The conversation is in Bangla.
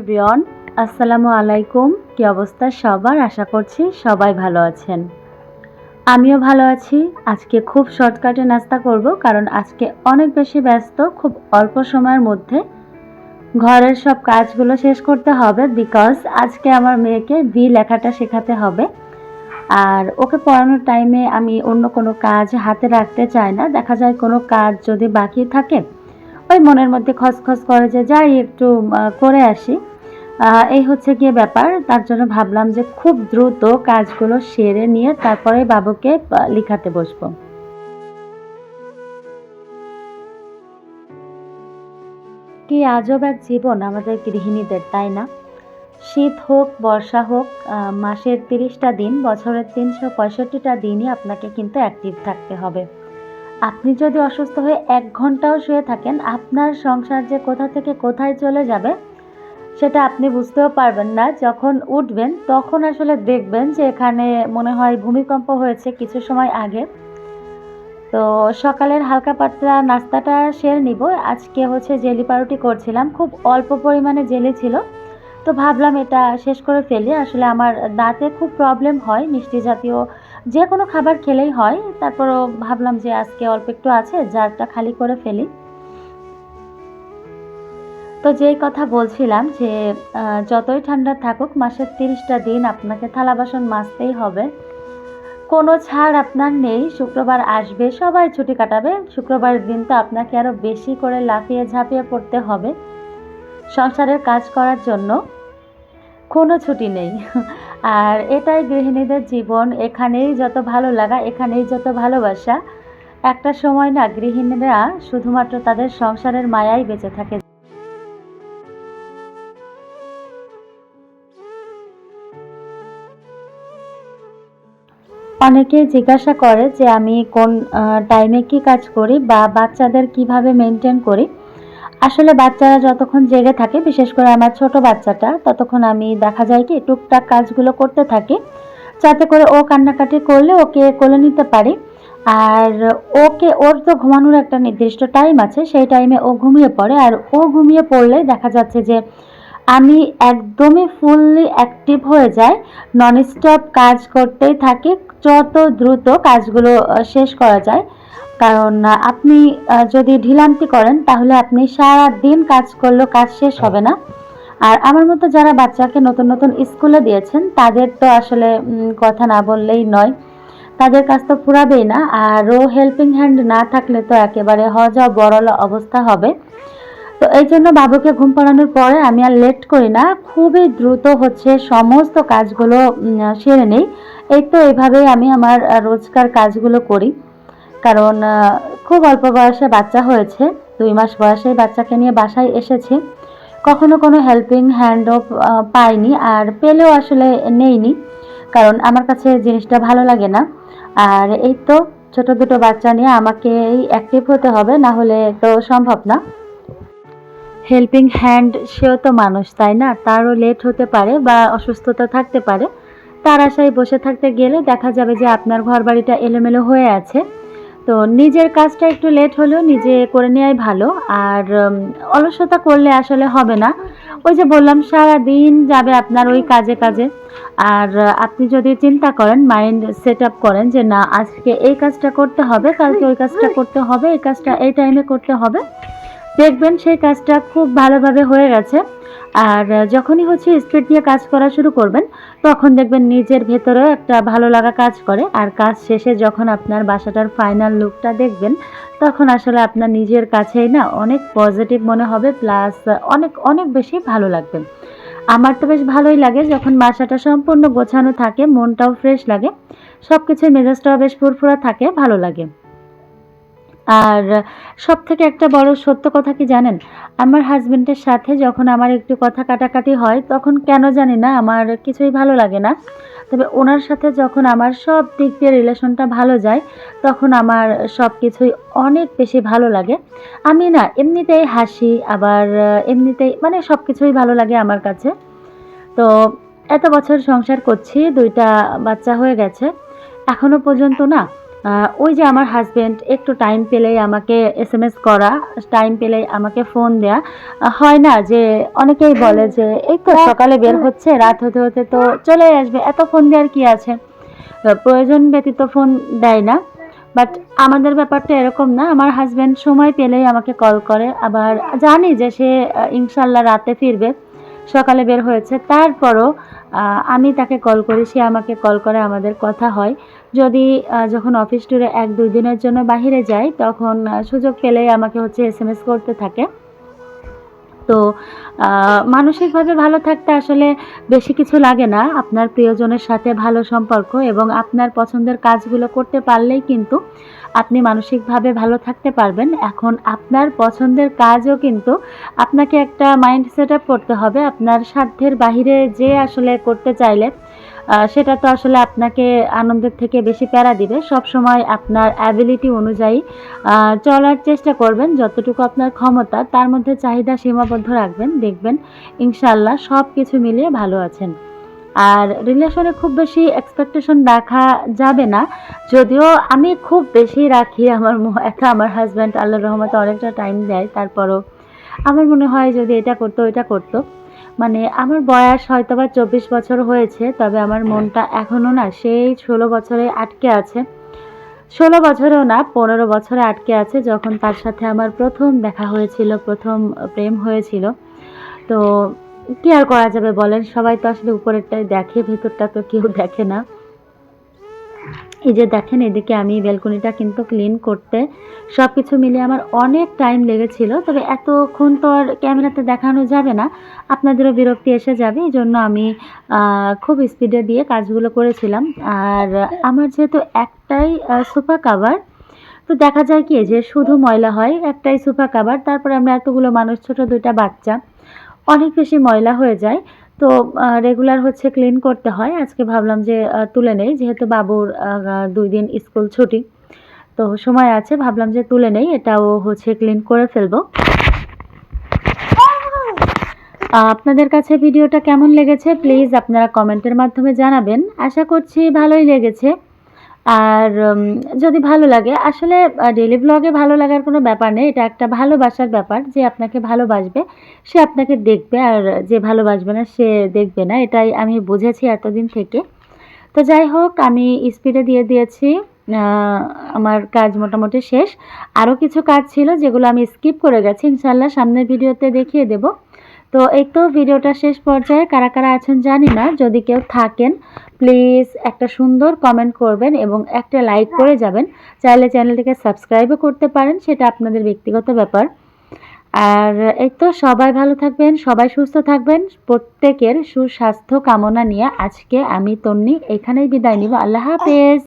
এভরিওয়ান, আসসালামু আলাইকুম। কি অবস্থা সবার? আশা করছি সবাই ভালো আছেন। আমিও ভালো আছি। আজকে খুব শর্টকাটে নাস্তা করব, কারণ আজকে অনেক বেশি ব্যস্ত। খুব অল্প সময়ের মধ্যে ঘরের সব কাজগুলো শেষ করতে হবে, বিকজ আজকে আমার মেয়েকে বি লেখাটা শেখাতে হবে। আর ওকে পড়ানোর টাইমে আমি অন্য কোনো কাজ হাতে রাখতে চাই না। দেখা যায় কোনো কাজ যদি বাকি থাকে, ওই মনের মধ্যে খসখস করে যে যাই একটু করে আসি। এই হচ্ছে গিয়ে ব্যাপার। তার জন্য ভাবলাম যে খুব দ্রুত কাজগুলো সেরে নিয়ে তারপরে বাবুকে লিখাতে বসবো। কি আজব এক জীবন আমাদের গৃহিণীদের, তাই না? শীত হোক, বর্ষা হোক, মাসের 30টা দিন, বছরের 365টা দিনই আপনাকে কিন্তু অ্যাক্টিভ থাকতে হবে। আপনি যদি অসুস্থ হয়ে 1 ঘন্টাও শুয়ে থাকেন, আপনার সংসার যে কোথা থেকে কোথায় চলে যাবে সেটা আপনি বুঝতেও পারবেন না। যখন উঠবেন তখন আসলে দেখবেন যে এখানে মনে হয় ভূমিকম্প হয়েছে কিছু সময় আগে। তো সকালের হালকা পাতলা নাস্তাটা সেরে নিব। আজকে হচ্ছে জেলি পাউরুটি করছিলাম, খুব অল্প পরিমাণে জেলি ছিল, তো ভাবলাম এটা শেষ করে ফেলি। আসলে আমার দাঁতে খুব প্রবলেম হয়, মিষ্টি জাতীয় যে কোনো খাবার খেলেই হয়। তারপরও ভাবলাম যে আজকে অল্প একটু আছে, জারটা খালি করে ফেলি। তো যেই কথা বলছিলাম যে যতই ঠান্ডা থাকুক, মাসের 30টা দিন আপনাকে থালা বাসন মাজতেই হবে। কোনো ছাড় আপনার নেই। শুক্রবার আসবে, সবাই ছুটি কাটাবে। শুক্রবারের দিন তো আপনাকে আরও বেশি করে লাফিয়ে ঝাঁপিয়ে পড়তে হবে সংসারের কাজ করার জন্য। কোনো ছুটি নেই। আর এটাই গৃহিণীদের জীবন। এখানেই যত ভালো লাগা, এখানেই যত ভালোবাসা। একটা সময় না গৃহিণীরা শুধুমাত্র তাদের সংসারের মায়াই বেঁচে থাকে। অনেকেই জিজ্ঞাসা করে যে আমি কোন টাইমে কি কাজ করি বা বাচ্চাদের কিভাবে মেনটেন করি। আসলে বাচ্চারা যতক্ষণ জেগে থাকে, বিশেষ করে আমার ছোট বাচ্চাটা, ততক্ষণ আমি দেখা যায় কি টুকটাক কাজগুলো করতে থাকি, যাতে করে ও কান্নাকাটি করলে ওকে কোলে নিতে পারি। আর ওর তো ঘুমানোর একটা নির্দিষ্ট টাইম আছে, সেই টাইমে ও ঘুমিয়ে পড়ে। আর ও ঘুমিয়ে পড়লে দেখা যাচ্ছে যে আমি একদমই ফুললি অ্যাক্টিভ হয়ে যাই, ননস্টপ কাজ করতেই থাকি, যত দ্রুত কাজগুলো শেষ করা যায়। কারণ আপনি যদি ঢিলান্তি করেন তাহলে আপনি সারা দিন কাজ করলেও কাজ শেষ হবে না। আর আমার মতো যারা বাচ্চাকে নতুন নতুন স্কুলে দিয়েছেন, তাদের তো আসলে কথা না বললেই নয়, তাদের কাজ তো ফুরাবেই না। আর ও হেল্পিং হ্যান্ড না থাকলে তো একেবারে হজা বরল অবস্থা হবে। তো এই জন্য বাবুকে ঘুম পাড়ানোর পরে আমি আর লেট করি না, খুবই দ্রুত হচ্ছে সমস্ত কাজগুলো সেরে নেই। এই তো এভাবেই আমি আমার রোজকার কাজগুলো করি। কারণ খুব অল্প বয়সে বাচ্চা হয়েছে, 2 মাস বয়সেই বাচ্চাকে নিয়ে বাসায় এসেছি। কখনো কোনো হেল্পিং হ্যান্ডও পাইনি, আর পেলেও আসলে নেইনি, কারণ আমার কাছে জিনিসটা ভালো লাগে না। আর এই তো ছোট দুটো বাচ্চা নিয়ে আমাকেই অ্যাক্টিভ হতে হবে, না হলে তো সম্ভব না। হেল্পিং হ্যান্ড সেও তো মানুষ, তাই না? তারও লেট হতে পারে বা অসুস্থতা থাকতে পারে। তার আশায় বসে থাকতে গেলে দেখা যাবে যে আপনার ঘরবাড়িটা এলোমেলো হয়ে আছে। তো নিজের কাজটা একটু লেট হলেও নিজে করে নেওয়াই ভালো। আর অলসতা করলে আসলে হবে না। ওই যে বললাম, সারাদিন যাবে আপনার ওই কাজে কাজে। আর আপনি যদি চিন্তা করেন, মাইন্ড সেট আপ করেন যে না আজকে এই কাজটা করতে হবে, কালকে ওই কাজটা করতে হবে, এই কাজটা এই টাইমে করতে হবে, দেখবেন সেই কাজটা খুব ভালোভাবে হয়ে গেছে। আর যখনই হচ্ছে স্পিড দিয়ে কাজ করা শুরু করবেন, তখন দেখবেন নিজের ভেতরেও একটা ভালো লাগা কাজ করে। আর কাজ শেষে যখন আপনার বাসাটার ফাইনাল লুকটা দেখবেন, তখন আসলে আপনার নিজের কাছেই না অনেক পজিটিভ মনে হবে, প্লাস অনেক অনেক বেশি ভালো লাগবে। আমার তো বেশ ভালোই লাগে যখন বাসাটা সম্পূর্ণ গোছানো থাকে, মনটাও ফ্রেশ লাগে, সব কিছুর মেজাজটাও বেশ ফুরফুরা থাকে, ভালো লাগে। আর সবথেকে একটা বড় সত্য কথা কি জানেন? আমার হাসব্যান্ডের সাথে যখন আমার একটু কথা কাটাকাটি হয়, তখন কেন জানি না আমার কিছুই ভালো লাগে না। তবে ওনার সাথে যখন আমার সব দিক দিয়ে রিলেশনটা ভালো যায়, তখন আমার সব কিছুই অনেক বেশি ভালো লাগে। আমি না এমনিতেই হাসি, আবার এমনিতেই মানে সব কিছুই ভালো লাগে আমার কাছে। তো এত বছর সংসার করছি, 2টা বাচ্চা হয়ে গেছে। এখনো পর্যন্ত না ওই যে আমার হাজব্যান্ড একটু টাইম পেলেই আমাকে এসএমএস করা, টাইম পেলেই আমাকে ফোন দেয়া। হয় না যে অনেকেই বলে যে এই তো সকালে বের হচ্ছে, রাত হতে হতে তো চলে আসবে, এত ফোন দেওয়ার কি আছে? প্রয়োজন ব্যতীত ফোন দেয় না। বাট আমাদের ব্যাপারটা এরকম না। আমার হাজব্যান্ড সময় পেলেই আমাকে কল করে। আবার জানি যে সে ইনশাআল্লাহ রাতে ফিরবে। সকালে বের হয়েছে। তারপরও আমি তাকে কল করি, সে আমাকে কল করে, আমাদের কথা হয়। যদি যখন অফিস ট্যুরে ১-২ দিনের জন্য বাহিরে যাই, তখন সুযোগ পেলেই আমাকে হচ্ছে এসএমএস করতে থাকে। তো মানসিকভাবে ভালো থাকতে আসলে বেশি কিছু লাগে না। আপনার প্রিয়জনের সাথে ভালো সম্পর্ক এবং আপনার পছন্দের কাজগুলো করতে পারলেই কিন্তু আপনি মানসিকভাবে ভালো থাকতে পারবেন। এখন আপনার পছন্দের কাজও কিন্তু আপনাকে একটা মাইন্ড সেটআপ করতে হবে। আপনার সাধ্যের বাহিরে যেয়ে আসলে করতে চাইলে সেটা তো আসলে আপনাকে আনন্দের থেকে বেশি প্যারা দিবে। সবসময় আপনার অ্যাবিলিটি অনুযায়ী চলার চেষ্টা করবেন, যতটুকু আপনার ক্ষমতা তার মধ্যে চাহিদা সীমাবদ্ধ রাখবেন। দেখবেন ইনশাআল্লাহ সব কিছু মিলিয়ে ভালো আছেন। আর রিলেশনে খুব বেশি এক্সপেকটেশন রাখা যাবে না। যদিও আমি খুব বেশি রাখি, আমার হাজব্যান্ড আল্লাহর রহমতে অনেকটা টাইম দেয়। তারপরও আমার মনে হয় যদি এটা করতো, ওইটা করতো। মানে আমার বয়স হয়তোবা ২৪ বছর হয়েছে, তবে আমার মনটা এখনও না সেই ১৬ বছরে আটকে আছে। ১৬ বছরেও না, ১৫ বছরে আটকে আছে, যখন তার সাথে আমার প্রথম দেখা হয়েছিল, প্রথম প্রেম হয়েছিল। তো কি আর করা যাবে বলেন? সবাই তো আসলে উপরেরটাই দেখে, ভেতরটা তো কেউ দেখে না। এই যে দেখেন, এদিকে আমি ব্যালকনিটা কিন্তু ক্লিন করতে সবকিছু মিলিয়ে আমার অনেক টাইম লেগেছিল। তবে এতক্ষণ তো আর ক্যামেরাতে দেখানো যাবে না, আপনাদেরও বিরক্তি এসে যাবে। এজন্য আমি খুব স্পিডে দিয়ে কাজগুলো করেছিলাম। আর আমার যেহেতু একটাই সোফা কাভার, তো দেখা যায় কি যে শুধু ময়লা হয়। একটাই সোফা কাভার, তারপরে আমরা এতগুলো মানুষ, ছোট ২ টা বাচ্চা, অনেক বেশি ময়লা হয়ে যায়। তো রেগুলার হচ্ছে ক্লিন করতে হয়। আজকে ভাবলাম যে তুলে নেই, যেহেতু বাবুর ২ দিন স্কুল ছুটি। তো সময় আছে, ভাবলাম যে তুলে নেই, এটাও হচ্ছে ক্লিন করে ফেলবো। আপনাদের কাছে ভিডিওটা কেমন লেগেছে প্লিজ আপনারা কমেন্টের মাধ্যমে জানাবেন। আশা করছি ভালোই লেগেছে। আর যদি ভালো লাগে, আসলে ডেইলি ব্লগে ভালো লাগার কোনো ব্যাপার নেই। এটা একটা ভালোবাসার ব্যাপার। যে আপনাকে ভালোবাসবে সে আপনাকে দেখবে, আর যে ভালোবাসবে না সে দেখবে না। এটাই আমি বুঝেছি এতদিন থেকে। তো যাই হোক, আমি স্পিডে দিয়ে দিয়েছি। আ আমার কাজ মোটামুটি শেষ। আরও কিছু কাজ ছিল যেগুলো আমি স্কিপ করে গেছি। ইনশাআল্লাহ সামনের ভিডিওতে দেখিয়ে দেব। তো এই তো ভিডিওটা শেষ পর্যায়ে, কারা কারা আছেন জানি না। যদি কেউ থাকেন প্লিজ একটা সুন্দর কমেন্ট করবেন এবং একটা লাইক করে যাবেন। চাইলে চ্যানেলটিকে সাবস্ক্রাইবও করতে পারেন, সেটা আপনাদের ব্যক্তিগত ব্যাপার। আর এই তো সবাই ভালো থাকবেন, সবাই সুস্থ থাকবেন। প্রত্যেকের সুস্বাস্থ্য কামনা নিয়ে আজকে আমি তন্নি এখানেই বিদায় নিব। আল্লাহ হাফেজ।